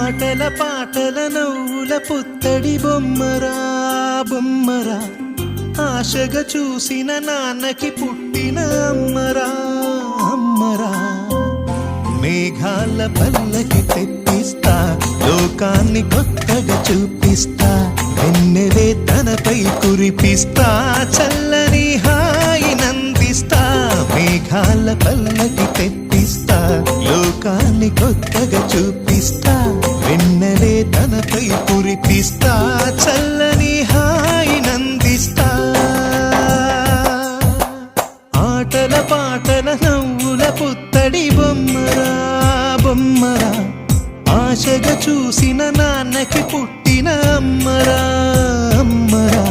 ఆటల పాటల నవ్వుల పుత్తడి బొమ్మరా బొమ్మరా, ఆశగా చూసిన నాన్నకి పుట్టిన అమ్మరా అమ్మరా. మేఘాల పల్లకి తెప్పిస్తా, లోకాన్ని కొత్తగా చూపిస్తా, వెన్నెలే తనపై కురిపిస్తా, చల్లని హాయి నందిస్తా. మేఘాల పల్లకి తెప్పిస్తా, లోకాన్ని కొత్తగా చూపిస్తా, వెన్నెలే తనపై కురిపిస్తా, చల్లని హాయి నందిస్తా. ఆటల పాటల నవ్వుల పుత్తడి బొమ్మరా బొమ్మరా, ఆశగా చూసిన నాన్నకి పుట్టిన అమ్మరా అమ్మరా.